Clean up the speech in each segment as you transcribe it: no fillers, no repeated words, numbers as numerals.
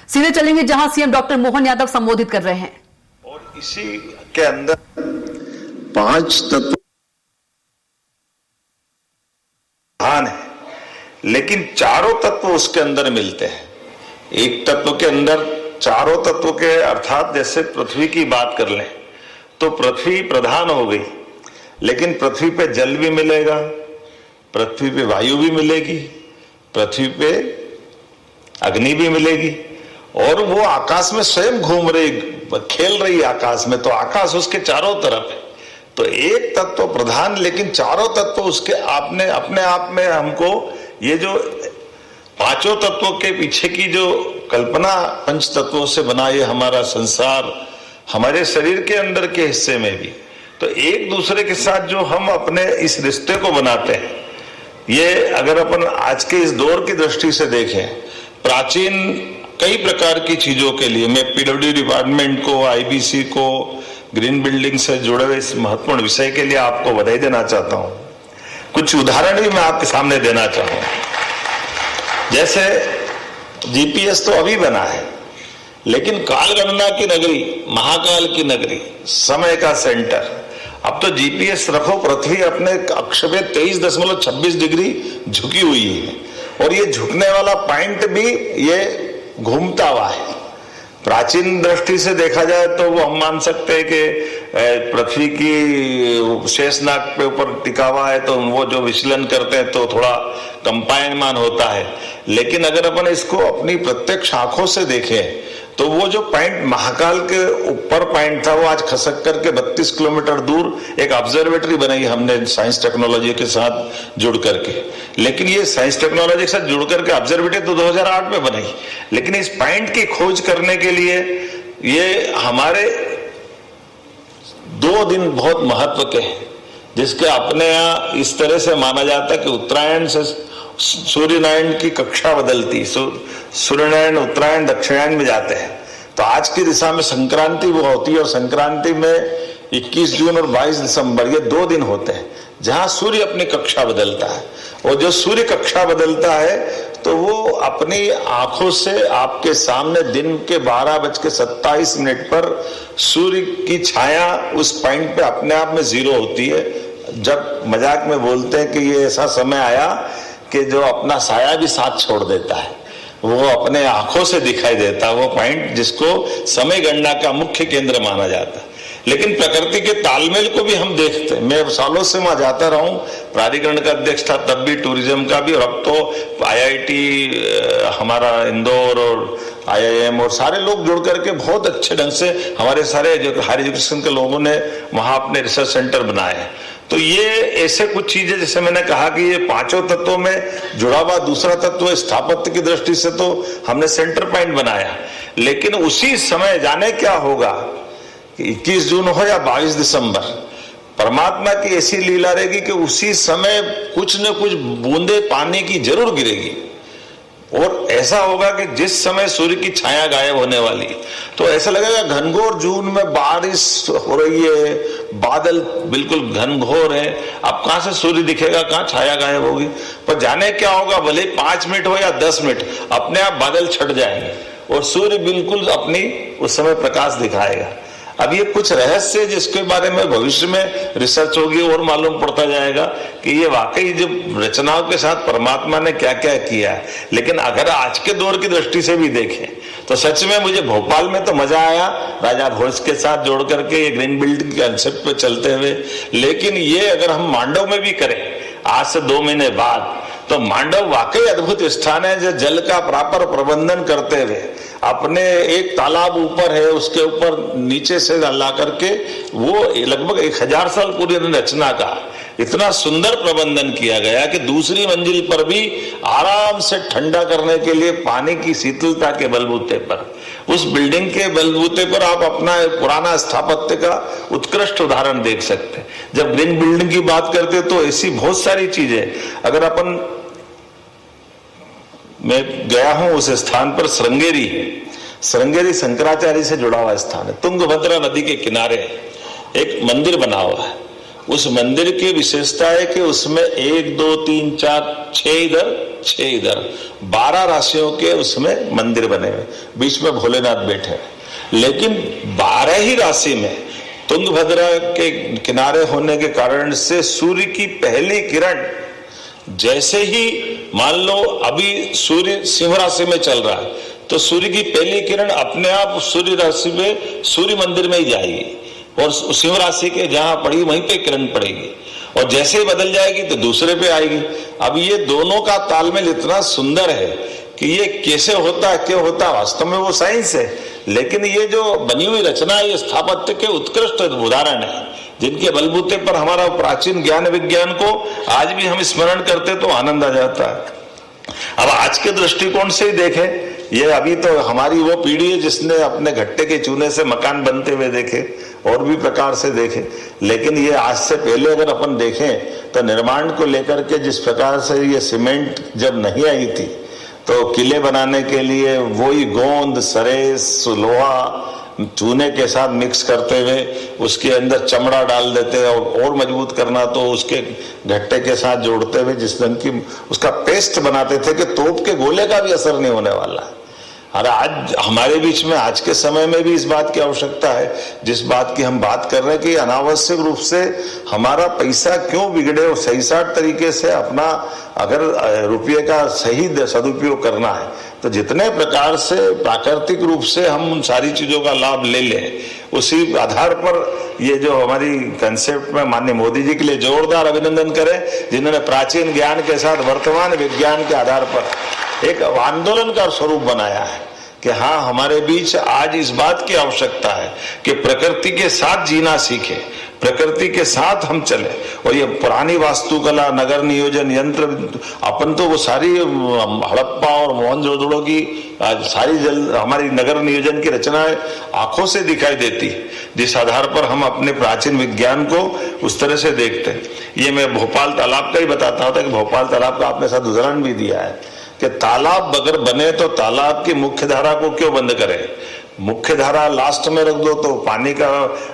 सीधे चलेंगे जहां सीएम डॉक्टर मोहन यादव संबोधित कर रहे हैं। और इसी के अंदर 5 तत्व प्रधान है, लेकिन चारों तत्व उसके अंदर मिलते हैं। एक तत्व के अंदर चारों तत्व के, अर्थात जैसे पृथ्वी की बात कर लें तो पृथ्वी प्रधान हो गई, लेकिन पृथ्वी पे जल भी मिलेगा, पृथ्वी पे वायु भी मिलेगी, पृथ्वी पे अग्नि भी मिलेगी, और वो आकाश में स्वयं घूम रही, खेल रही आकाश में, तो आकाश उसके चारों तरफ है। तो एक तत्व प्रधान, लेकिन चारों तत्व उसके आपने अपने आप में हमको ये जो पांचों तत्वों के पीछे की जो कल्पना पंच तत्वों से बना ये हमारा संसार, हमारे शरीर के अंदर के हिस्से में भी, तो एक दूसरे के साथ जो हम अपने इस रिश्ते को बनाते हैं, ये अगर अपन आज के इस दौर की दृष्टि से देखें, प्राचीन कई प्रकार की चीजों के लिए मैं पीडब्ल्यूडी डिपार्टमेंट को, आईबीसी को, ग्रीन बिल्डिंग से जुड़े हुए इस महत्वपूर्ण विषय के लिए आपको बधाई देना चाहता हूं। कुछ उदाहरण भी मैं आपके सामने देना चाहूंगा। जैसे जीपीएस तो अभी बना है, लेकिन कालगणना की नगरी, महाकाल की नगरी, समय का सेंटर, अब तो जीपीएस रखो, पृथ्वी अपने अक्ष पे 23.26 डिग्री झुकी हुई है, और ये झुकने वाला पॉइंट भी ये घूमता हुआ है। प्राचीन दृष्टि से देखा जाए तो वो हम मान सकते हैं कि पृथ्वी की शेषनाग पे ऊपर टिका हुआ है, तो वो जो विचलन करते हैं तो थोड़ा कंपायमान होता है। लेकिन अगर अपन इसको अपनी प्रत्यक्ष आंखों से देखें तो वो जो पॉइंट महाकाल के ऊपर पॉइंट था, वो आज खसक करके 32 किलोमीटर दूर एक ऑब्जर्वेटरी बनाई हमने साइंस टेक्नोलॉजी के साथ जुड़ करके। लेकिन ये साइंस टेक्नोलॉजी के साथ जुड़ करके ऑब्जर्वेटरी तो 2008 में बनाई, लेकिन इस पॉइंट की खोज करने के लिए ये हमारे 2 दिन बहुत महत्व के हैं, जिसके अपने यहाँ इस तरह से माना जाता है कि उत्तरायण से सूर्यनारायण की कक्षा बदलती, सूर्यनारायण उत्तरायण दक्षिणायन में जाते हैं, तो आज की दिशा में संक्रांति वो होती है, और संक्रांति में 21 जून और 22 दिसंबर ये 2 दिन होते हैं जहां सूर्य अपनी कक्षा बदलता है। और जो सूर्य कक्षा बदलता है तो वो अपनी आंखों से आपके सामने दिन के 12:27 पर सूर्य की छाया उस पॉइंट पे अपने आप में 0 होती है। जब मजाक में बोलते हैं कि ये ऐसा समय आया कि जो अपना साया भी साथ छोड़ देता है, वो अपने आंखों से दिखाई देता है, वो पॉइंट जिसको समय गणना का मुख्य केंद्र माना जाता है। लेकिन प्रकृति के तालमेल को भी हम देखते हैं। मैं सालों से वहां जाता रहा हूं, प्राधिकरण का अध्यक्ष था तब भी, टूरिज्म का भी, और अब तो आईआईटी हमारा इंदौर और आईआईएम और सारे लोग जुड़ करके बहुत अच्छे ढंग से हमारे सारे हायर एजुकेशन के लोगों ने वहां अपने रिसर्च सेंटर बनाए हैं। तो ये ऐसे कुछ चीजें, जैसे मैंने कहा कि ये पांचों तत्वों में जुड़ा हुआ दूसरा तत्व स्थापत्य की दृष्टि से तो हमने सेंटर पॉइंट बनाया, लेकिन उसी समय जाने क्या होगा कि 21 जून हो या 22 दिसंबर, परमात्मा की ऐसी लीला रहेगी कि उसी समय कुछ न कुछ बूंदे पानी की जरूर गिरेगी, और ऐसा होगा कि जिस समय सूर्य की छाया गायब होने वाली, तो ऐसा लगेगा घनघोर जून में बारिश हो रही है, बादल बिल्कुल घनघोर है, अब कहां से सूर्य दिखेगा, कहां छाया गायब होगी। पर जाने क्या होगा, भले 5 मिनट हो या 10 मिनट, अपने आप बादल छट जाएंगे और सूर्य बिल्कुल अपनी उस समय प्रकाश दिखाएगा। अब ये कुछ रहस्य जिसके बारे में भविष्य में रिसर्च होगी और मालूम पड़ता जाएगा कि ये वाकई जो रचनाओं के साथ परमात्मा ने क्या क्या किया है। लेकिन अगर आज के दौर की दृष्टि से भी देखें तो सच में मुझे भोपाल में तो मजा आया राजा भोज के साथ जोड़ करके ये ग्रीन बिल्डिंग के कंसेप्ट पे चलते हुए। लेकिन ये अगर हम मांडव में भी करें आज से 2 महीने बाद, तो मांडव वाकई अद्भुत स्थान है, जो जल का प्रॉपर प्रबंधन करते हुए अपने एक तालाब ऊपर है, उसके ऊपर नीचे से ला करके वो लगभग 1000 साल पूरी रचना का इतना सुंदर प्रबंधन किया गया कि दूसरी मंजिल पर भी आराम से ठंडा करने के लिए पानी की शीतलता के बलबूते पर, उस बिल्डिंग के बलबूते पर आप अपना पुराना स्थापत्य का उत्कृष्ट उदाहरण देख सकते हैं। जब ग्रीन बिल्डिंग की बात करते तो ऐसी बहुत सारी चीजें, अगर अपन, मैं गया हूं उस स्थान पर, श्रृंगेरी है, श्रृंगेरी शंकराचार्य से जुड़ा हुआ स्थान है, तुंगभद्रा नदी के किनारे एक मंदिर बना हुआ है, उस मंदिर की विशेषता है कि उसमें 1 2 3 4 6 इधर 6 इधर 12 राशियों के उसमें मंदिर बने हुए, बीच में भोलेनाथ बैठे हैं। लेकिन 12 ही राशि में तुंगभद्रा के किनारे होने के कारण से सूर्य की पहली किरण जैसे ही, मान लो अभी सूर्य सिंह राशि में चल रहा है, तो सूर्य की पहली किरण अपने आप सूर्य राशि में सूर्य मंदिर में ही जाएगी और सिंह राशि के जहां पड़ी वहीं पे किरण पड़ेगी, और जैसे ही बदल जाएगी तो दूसरे पे आएगी। अब ये दोनों का तालमेल इतना सुंदर है कि ये कैसे होता है, क्यों होता है, वास्तव में वो साइंस है। लेकिन ये जो बनी हुई रचना है, ये स्थापत्य के उत्कृष्ट उदाहरण है, जिनके बलबूते पर हमारा प्राचीन ज्ञान विज्ञान को आज भी हम स्मरण करते तो आनंद आ जाता है। अब आज के दृष्टिकोण से ही देखें, ये अभी तो हमारी वो पीढ़ी है जिसने अपने घट्टे के चूने से मकान बनते हुए देखे और भी प्रकार से देखे। लेकिन ये आज से पहले अगर अपन देखें तो निर्माण को लेकर के जिस प्रकार से ये सीमेंट जब नहीं आई थी, तो किले बनाने के लिए वही गोंद, सरेस, लोहा चूने के साथ मिक्स करते हुए उसके अंदर चमड़ा डाल देते और मजबूत करना तो उसके घट्टे के साथ जोड़ते हुए जिस ढंग की उसका पेस्ट बनाते थे कि तोप के गोले का भी असर नहीं होने वाला है। और आज हमारे बीच में आज के समय में भी इस बात की आवश्यकता है, जिस बात की हम बात कर रहे हैं कि अनावश्यक रूप से हमारा पैसा क्यों बिगड़े, और सही साठ तरीके से अपना अगर रुपये का सही सदुपयोग करना है तो जितने प्रकार से प्राकृतिक रूप से हम उन सारी चीजों का लाभ ले लें, उसी आधार पर ये जो हमारी कंसेप्ट में माननीय मोदी जी के लिए जोरदार अभिनंदन करें, जिन्होंने प्राचीन ज्ञान के साथ वर्तमान विज्ञान के आधार पर एक आंदोलन का स्वरूप बनाया है कि हाँ, हमारे बीच आज इस बात की आवश्यकता है कि प्रकृति के साथ जीना सीखे, प्रकृति के साथ हम चले। और ये पुरानी वास्तुकला, नगर नियोजन यंत्र, अपन तो वो सारी हड़प्पा और मोहनजोदड़ो की सारी हमारी नगर नियोजन की रचनाएं आंखों से दिखाई देती, जिस आधार पर हम अपने प्राचीन विज्ञान को उस तरह से देखते हैं। ये मैं भोपाल तालाब का ही बताता हूँ कि भोपाल तालाब का आपने साथ उदाहरण भी दिया है कि तालाब अगर बने तो तालाब की मुख्य धारा को क्यों बंद करें, मुख्य धारा लास्ट में रख दो तो पानी का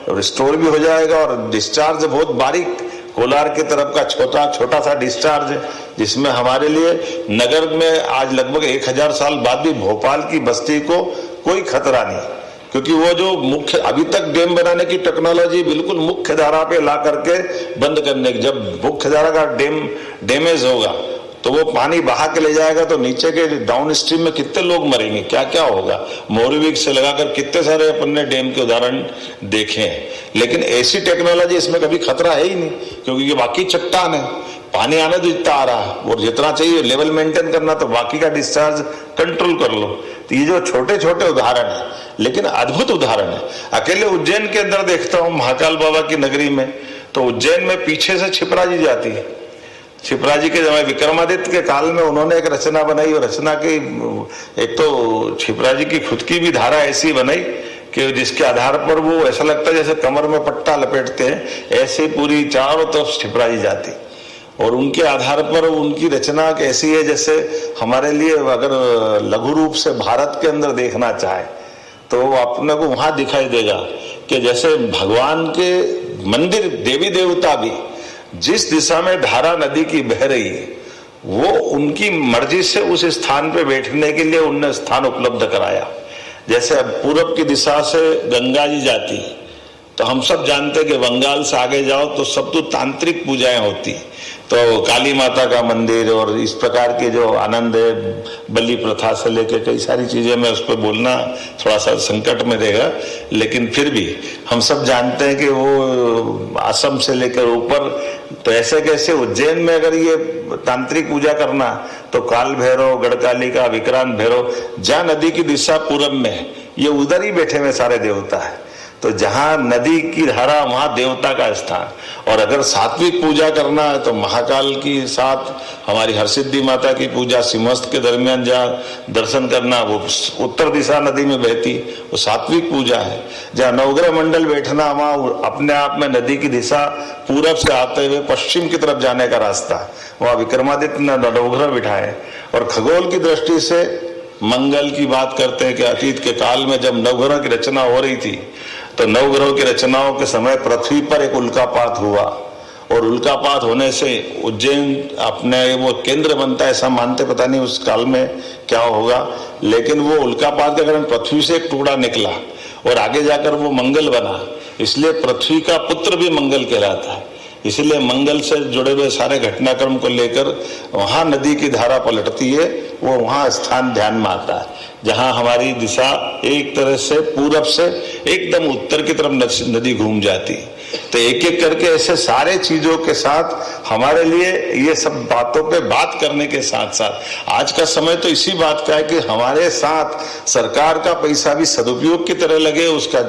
रिस्टोर भी हो जाएगा, और डिस्चार्ज बहुत बारीक कोलार की तरफ का छोटा सा डिस्चार्ज है, जिसमें हमारे लिए नगर में आज लगभग 1000 साल बाद भी भोपाल की बस्ती को कोई खतरा नहीं, क्योंकि वो जो मुख्य अभी तक डैम बनाने की टेक्नोलॉजी बिल्कुल मुख्य धारा पे ला करके बंद करने की, जब मुख्य धारा का डैम डैमेज होगा तो वो पानी बहा के ले जाएगा तो नीचे के डाउन स्ट्रीम में कितने लोग मरेंगे, क्या क्या होगा। मोरवीक से लगाकर कितने सारे अपन ने डैम के उदाहरण देखे हैं, लेकिन ऐसी टेक्नोलॉजी इसमें कभी खतरा है ही नहीं, क्योंकि ये बाकी चट्टान है, पानी आने तो इतना आ रहा है और जितना चाहिए लेवल मेंटेन करना, तो बाकी का डिस्चार्ज कंट्रोल कर लो। तो ये जो छोटे छोटे उदाहरण है, लेकिन अद्भुत उदाहरण है। अकेले उज्जैन के अंदर देखता हूँ महाकाल बाबा की नगरी में, तो उज्जैन में पीछे से क्षिप्रा जी जाती है। क्षिप्रा जी के समय विक्रमादित्य के काल में उन्होंने एक रचना बनाई, और रचना की एक तो क्षिप्रा जी की खुद की भी धारा ऐसी बनाई कि जिसके आधार पर वो ऐसा लगता है जैसे कमर में पट्टा लपेटते हैं, ऐसे पूरी चारों तरफ क्षिप्रा जी जाती, और उनके आधार पर उनकी रचना ऐसी है जैसे हमारे लिए अगर लघु रूप से भारत के अंदर देखना चाहे तो अपने को वहां दिखाई देगा कि जैसे भगवान के मंदिर, देवी देवता भी जिस दिशा में धारा नदी की बह रही है, वो उनकी मर्जी से उस स्थान पे बैठने के लिए उनने स्थान उपलब्ध कराया। जैसे पूरब की दिशा से गंगा जी जाती, तो हम सब जानते हैं कि बंगाल से आगे जाओ तो सब तो तांत्रिक पूजाएं होती, तो काली माता का मंदिर और इस प्रकार के जो आनंद है, बलि प्रथा से लेकर कई सारी चीजें, मैं उस पर बोलना थोड़ा सा संकट में रहेगा, लेकिन फिर भी हम सब जानते हैं कि वो असम से लेकर ऊपर, तो ऐसे कैसे उज्जैन में अगर ये तांत्रिक पूजा करना तो काल भैरव, गढ़कालिका, विक्रांत भैरव, जहाँ नदी की दिशा पूरब में है, ये उधर ही बैठे हुए सारे देवता है। तो जहां नदी की धारा वहां देवता का स्थान, और अगर सात्विक पूजा करना है तो महाकाल की साथ हमारी हरसिद्धि माता की पूजा, सिंहस्थ के दरमियान जहाँ दर्शन करना, वो उत्तर दिशा नदी में बहती, वो सात्विक पूजा है। जहाँ नवग्रह मंडल बैठना, वहाँ अपने आप में नदी की दिशा पूरब से आते हुए पश्चिम की तरफ जाने का रास्ता, वहाँ विक्रमादित्य ने नवग्रह बिठाए। और खगोल की दृष्टि से मंगल की बात करते हैं कि अतीत के काल में जब नवग्रह की रचना हो रही थी, तो नवग्रहों की रचनाओं के समय पृथ्वी पर एक उल्कापात हुआ, और उल्कापात होने से उज्जैन अपने वो केंद्र बनता है ऐसा मानते, पता नहीं उस काल में क्या होगा, लेकिन वो उल्कापात के कारण पृथ्वी से एक टुकड़ा निकला और आगे जाकर वो मंगल बना, इसलिए पृथ्वी का पुत्र भी मंगल कहलाता है। इसलिए मंगल से जुड़े हुए सारे घटनाक्रम को लेकर वहां नदी की धारा पलटती है, वो वहां स्थान ध्यान में आता है जहां हमारी दिशा एक तरह से पूरब से एकदम उत्तर की तरफ नदी घूम जाती है। तो एक एक करके ऐसे सारे चीजों के साथ हमारे लिए ये सब बातों पे बात करने के साथ साथ आज का समय तो इसी बात का है कि हमारे साथ सरकार का पैसा भी सदुपयोग की तरह लगे, उसका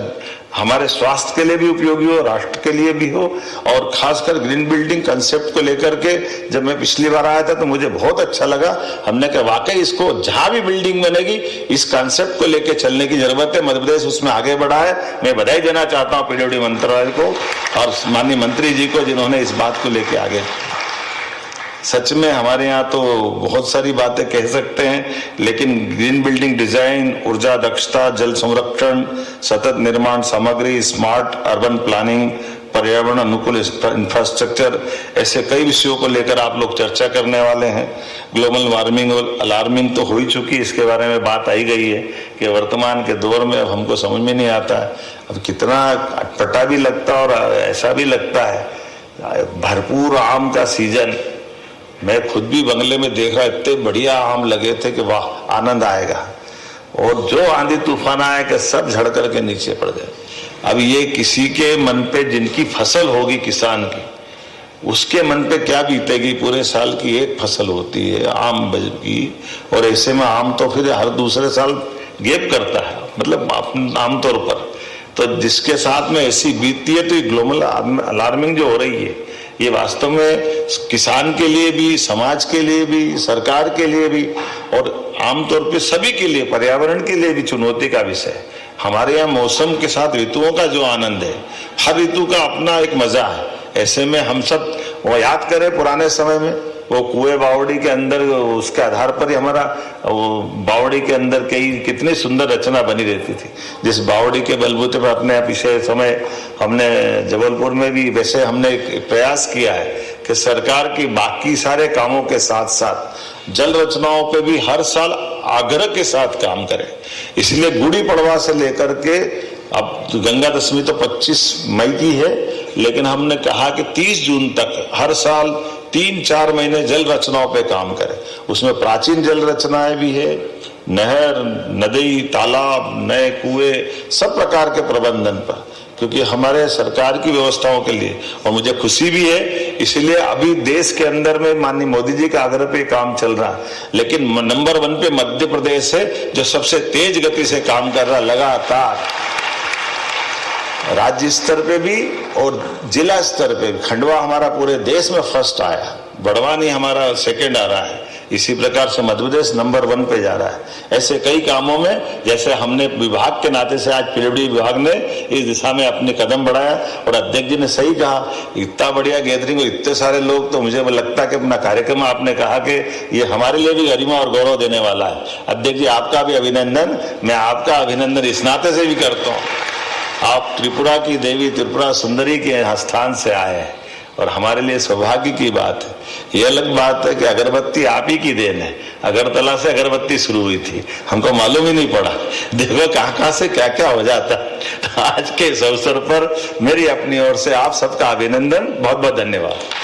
हमारे स्वास्थ्य के लिए भी उपयोगी हो, राष्ट्र के लिए भी हो। और खासकर ग्रीन बिल्डिंग कंसेप्ट को लेकर के जब मैं पिछली बार आया था तो मुझे बहुत अच्छा लगा। हमने कहा वाकई इसको जहां भी बिल्डिंग बनेगी इस कंसेप्ट को लेकर चलने की जरूरत है। मध्य प्रदेश उसमें आगे बढ़ा है। मैं बधाई देना चाहता हूं पीडब्ल्यूडी मंत्रालय को और माननीय मंत्री जी को जिन्होंने इस बात को लेकर आगे। सच में हमारे यहाँ तो बहुत सारी बातें कह सकते हैं, लेकिन ग्रीन बिल्डिंग डिजाइन, ऊर्जा दक्षता, जल संरक्षण, सतत निर्माण सामग्री, स्मार्ट अर्बन प्लानिंग, पर्यावरण अनुकूल इंफ्रास्ट्रक्चर, ऐसे कई विषयों को लेकर आप लोग चर्चा करने वाले हैं। ग्लोबल वार्मिंग और अलार्मिंग तो हो ही चुकी, इसके बारे में बात आई गई है कि वर्तमान के दौर में अब हमको समझ में नहीं आता है, अब कितना अटपटा भी लगता और ऐसा भी लगता है। भरपूर आम का सीजन, मैं खुद भी बंगले में देख रहा, इतने बढ़िया आम लगे थे कि वाह आनंद आएगा, और जो आंधी तूफान आया कि सब झड़ करके नीचे पड़ गए। अब ये किसी के मन पे, जिनकी फसल होगी किसान की, उसके मन पे क्या बीतेगी। पूरे साल की एक फसल होती है आम की, और ऐसे में आम तो फिर हर दूसरे साल गैप करता है, मतलब आमतौर पर। तो जिसके साथ में ऐसी बीतती है, तो ये ग्लोबल अलार्मिंग जो हो रही है, ये वास्तव में किसान के लिए भी, समाज के लिए भी, सरकार के लिए भी, और आमतौर पे सभी के लिए, पर्यावरण के लिए भी चुनौती का विषय है। हमारे यहाँ मौसम के साथ ऋतुओं का जो आनंद है, हर ऋतु का अपना एक मजा है। ऐसे में हम सब वो याद करें पुराने समय में वो कुएं बावड़ी के अंदर, उसके आधार पर ही हमारा बावड़ी के अंदर कई कितनी सुंदर रचना बनी रहती थी, जिस बावड़ी के बलबूते पर अपने पिछले समय हमने जबलपुर में भी वैसे हमने एक प्रयास किया है कि सरकार की बाकी सारे कामों के साथ साथ जल रचनाओं पे भी हर साल आग्रह के साथ काम करें। इसलिए गुड़ी पड़वा से लेकर के अब गंगा दशमी तो 25 मई की है, लेकिन हमने कहा कि 30 जून तक हर साल 3-4 महीने जल रचनाओं पे काम करें। उसमें प्राचीन जल रचनाएं भी है, नहर, नदी, तालाब, नए कुएं, सब प्रकार के प्रबंधन पर, क्योंकि हमारे सरकार की व्यवस्थाओं के लिए, और मुझे खुशी भी है, इसलिए अभी देश के अंदर में माननीय मोदी जी के आग्रह पे काम चल रहा है, लेकिन नंबर 1 पे मध्य प्रदेश है जो सबसे तेज गति से काम कर रहा है लगातार, राज्य स्तर पे भी और जिला स्तर पे भी। खंडवा हमारा पूरे देश में फर्स्ट आया, बड़वानी हमारा सेकंड आ रहा है, इसी प्रकार से मध्य प्रदेश नंबर 1 पे जा रहा है। ऐसे कई कामों में, जैसे हमने विभाग के नाते से आज पीडब्ल्यूडी विभाग ने इस दिशा में अपने कदम बढ़ाया, और अध्यक्ष जी ने सही कहा, इतना बढ़िया गैदरिंग और इतने सारे लोग, तो मुझे लगता है कि अपना कार्यक्रम आपने कहा कि ये हमारे लिए भी गरिमा और गौरव देने वाला है। अध्यक्ष जी आपका भी अभिनंदन, मैं आपका अभिनंदन इस नाते से भी करता हूँ, आप त्रिपुरा की देवी, त्रिपुरा सुंदरी के स्थान से आए हैं, और हमारे लिए सौभाग्य की बात है। ये अलग बात है कि अगरबत्ती आप ही की देन है, अगरतला से अगरबत्ती शुरू हुई थी, हमको मालूम ही नहीं पड़ा, देखो कहाँ से क्या क्या हो जाता। तो आज के इस अवसर पर मेरी अपनी ओर से आप सबका अभिनंदन, बहुत बहुत धन्यवाद।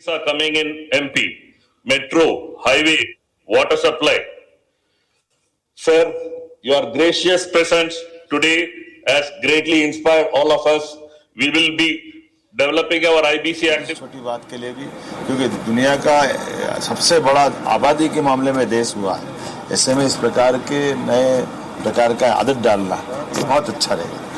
are coming in MP, metro, highway, water supply. Sir, your gracious presence today has greatly inspired all of us. We will be developing our IBC active. छोटी बात के लिए भी, क्योंकि दुनिया का सबसे बड़ा आबादी के मामले में देश हुआ है, ऐसे में इस प्रकार के नए प्रकार का आदत डालना ये बहुत अच्छा रहेगा।